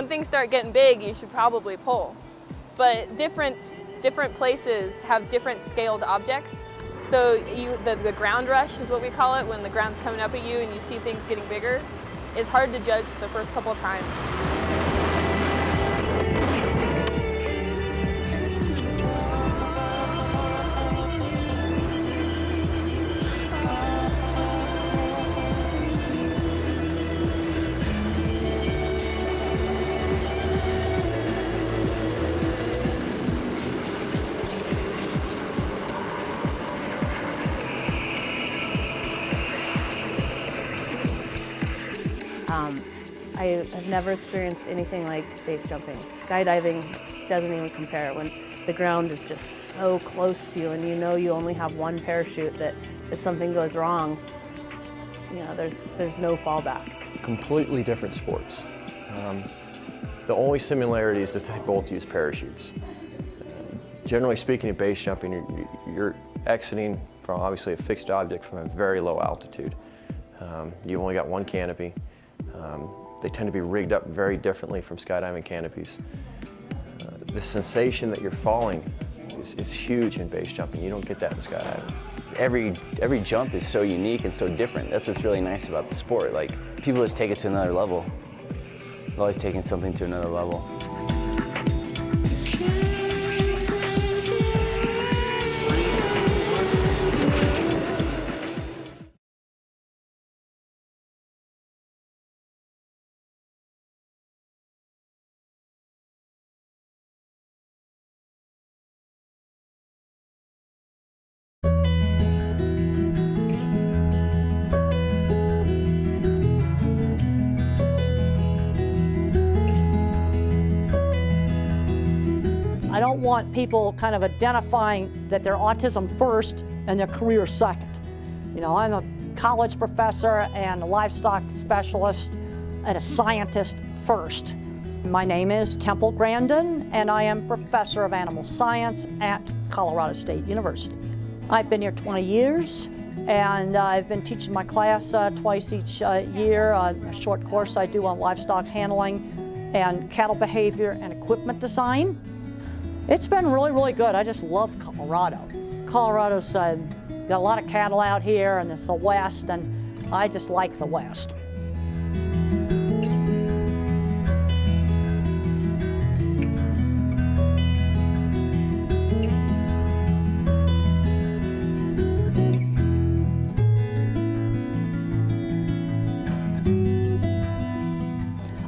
when things start getting big, you should probably pull. But different places have different scaled objects. So the ground rush is what we call it, when the ground's coming up at you and you see things getting bigger, is hard to judge the first couple of times. I have never experienced anything like base jumping. Skydiving doesn't even compare. When the ground is just so close to you and you know you only have one parachute, that if something goes wrong, you know, there's no fallback. Completely different sports. The only similarity is that they both use parachutes. Generally speaking, in base jumping, you're exiting from obviously a fixed object from a very low altitude. You've only got one canopy. They tend to be rigged up very differently from skydiving canopies. The sensation that you're falling is huge in base jumping. You don't get that in skydiving. Every jump is so unique and so different. That's what's really nice about the sport. Like, people just take it to another level. They're always taking something to another level. I don't want people kind of identifying that they're autism first and their career second. You know, I'm a college professor and a livestock specialist and a scientist first. My name is Temple Grandin, and I am professor of animal science at Colorado State University. I've been here 20 years, and I've been teaching my class twice each year, a short course I do on livestock handling and cattle behavior and equipment design. It's been really, really good. I just love Colorado. Colorado's got a lot of cattle out here, and it's the West, and I just like the West.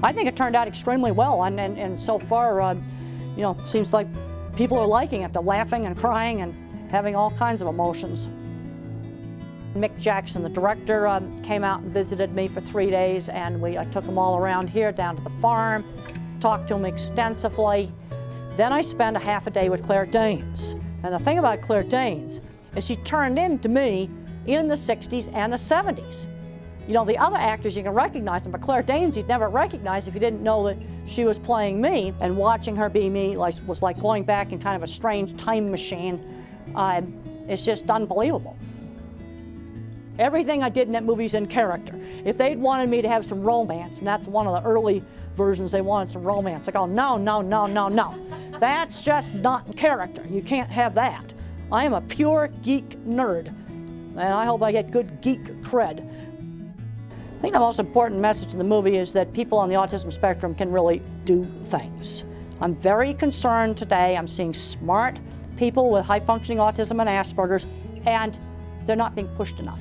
I think it turned out extremely well, and so far, you know, seems like people are liking it. They're laughing and crying and having all kinds of emotions. Mick Jackson, the director, came out and visited me for 3 days, and I took him all around here, down to the farm, talked to him extensively. Then I spent a half a day with Claire Danes. And the thing about Claire Danes is she turned into me in the 60s and the 70s. You know, the other actors, you can recognize them, but Claire Danes you'd never recognize if you didn't know that she was playing me. And watching her be me was like going back in kind of a strange time machine. It's just unbelievable. Everything I did in that movie's in character. If they'd wanted me to have some romance, and that's one of the early versions, they wanted some romance, I go, no, no, no, no, no. That's just not in character. You can't have that. I am a pure geek nerd, and I hope I get good geek cred. I think the most important message in the movie is that people on the autism spectrum can really do things. I'm very concerned today. I'm seeing smart people with high-functioning autism and Asperger's, and they're not being pushed enough.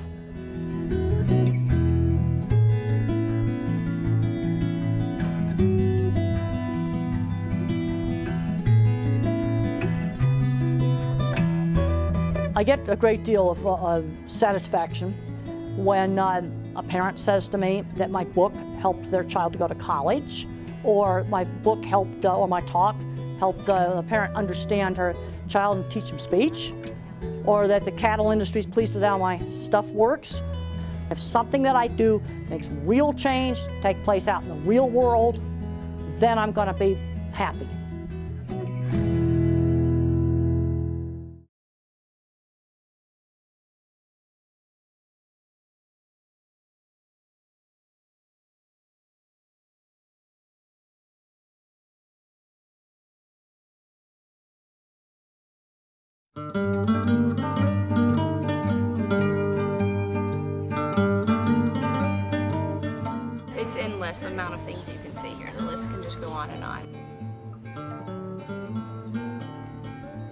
I get a great deal of satisfaction when a parent says to me that my book helped their child to go to college, or my book helped, or my talk helped the parent understand her child and teach him speech, or that the cattle industry is pleased with how my stuff works. If something that I do makes real change take place out in the real world, then I'm going to be happy. It's endless the amount of things you can see here. The list can just go on and on.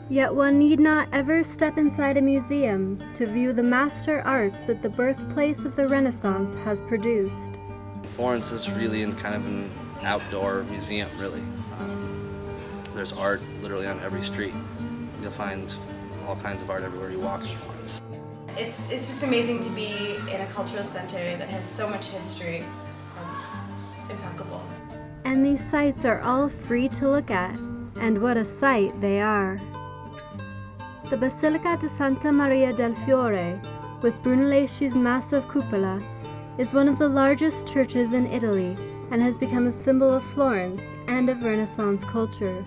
Yet one need not ever step inside a museum to view the master arts that the birthplace of the Renaissance has produced. Florence is really in kind of an outdoor museum, really. There's art literally on every street. You'll find all kinds of art everywhere you walk in Florence. It's just amazing to be in a cultural center that has so much history. It's impeccable. And these sites are all free to look at, and what a sight they are. The Basilica di Santa Maria del Fiore, with Brunelleschi's massive cupola, is one of the largest churches in Italy and has become a symbol of Florence and of Renaissance culture.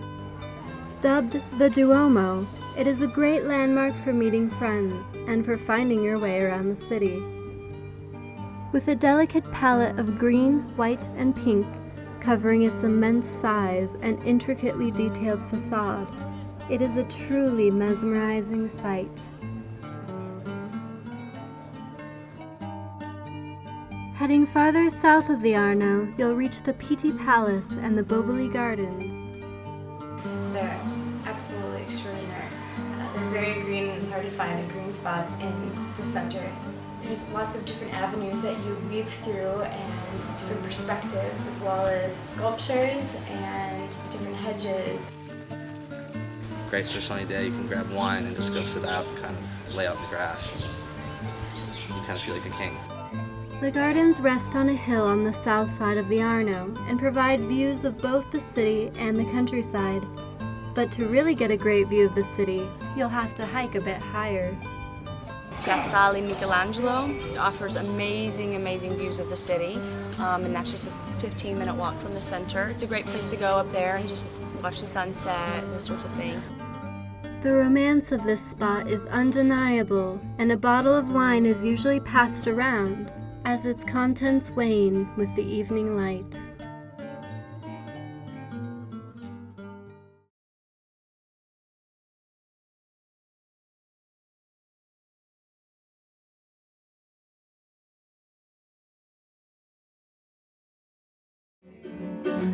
Dubbed the Duomo, it is a great landmark for meeting friends and for finding your way around the city. With a delicate palette of green, white, and pink covering its immense size and intricately detailed facade, it is a truly mesmerizing sight. Heading farther south of the Arno, you'll reach the Pitti Palace and the Boboli Gardens. They're absolutely extraordinary. They're very green, and it's hard to find a green spot in the center. There's lots of different avenues that you weave through and different perspectives, as well as sculptures and different hedges. Great for a sunny day, you can grab wine and just go sit out and kind of lay out in the grass. You kind of feel like a king. The gardens rest on a hill on the south side of the Arno and provide views of both the city and the countryside. But to really get a great view of the city, you'll have to hike a bit higher. Piazzale Michelangelo offers amazing, amazing views of the city, and that's just a 15-minute walk from the center. It's a great place to go up there and just watch the sunset, those sorts of things. The romance of this spot is undeniable, and a bottle of wine is usually passed around as its contents wane with the evening light.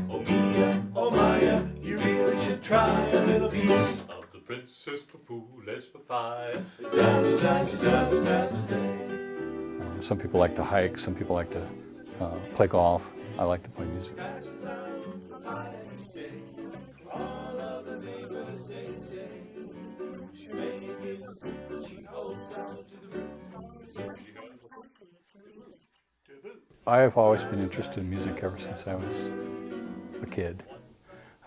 Oh Mia, oh Maya, you really should try a little piece of the Princess Papules papaya. Some people like to hike, some people like to play golf. I like to play music. I have always been interested in music ever since I was a kid.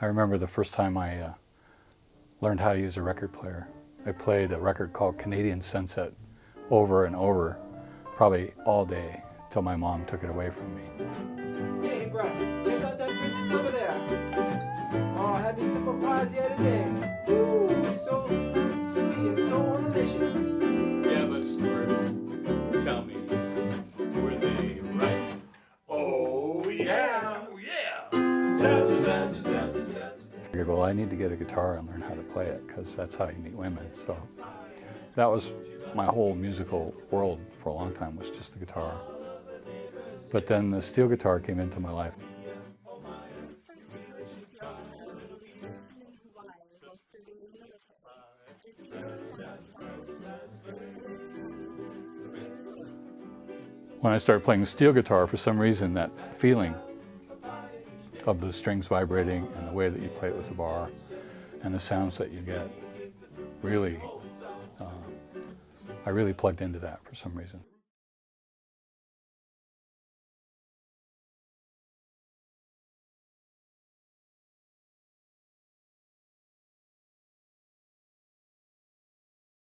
I remember the first time I learned how to use a record player. I played a record called Canadian Sunset over and over, probably all day, till my mom took it away from me. Hey, bro, check out that princess over there. Oh, I had me some surprise the other day. Ooh, so sweet and so delicious. Yeah, but Stuart, tell me, were they right? Oh yeah, oh yeah. I figured, well, I need to get a guitar and learn how to play it, because that's how you meet women. So that was my whole musical world for a long time, was just the guitar. But then the steel guitar came into my life. When I started playing the steel guitar, for some reason, that feeling of the strings vibrating and the way that you play it with the bar and the sounds that you get, really, I really plugged into that for some reason.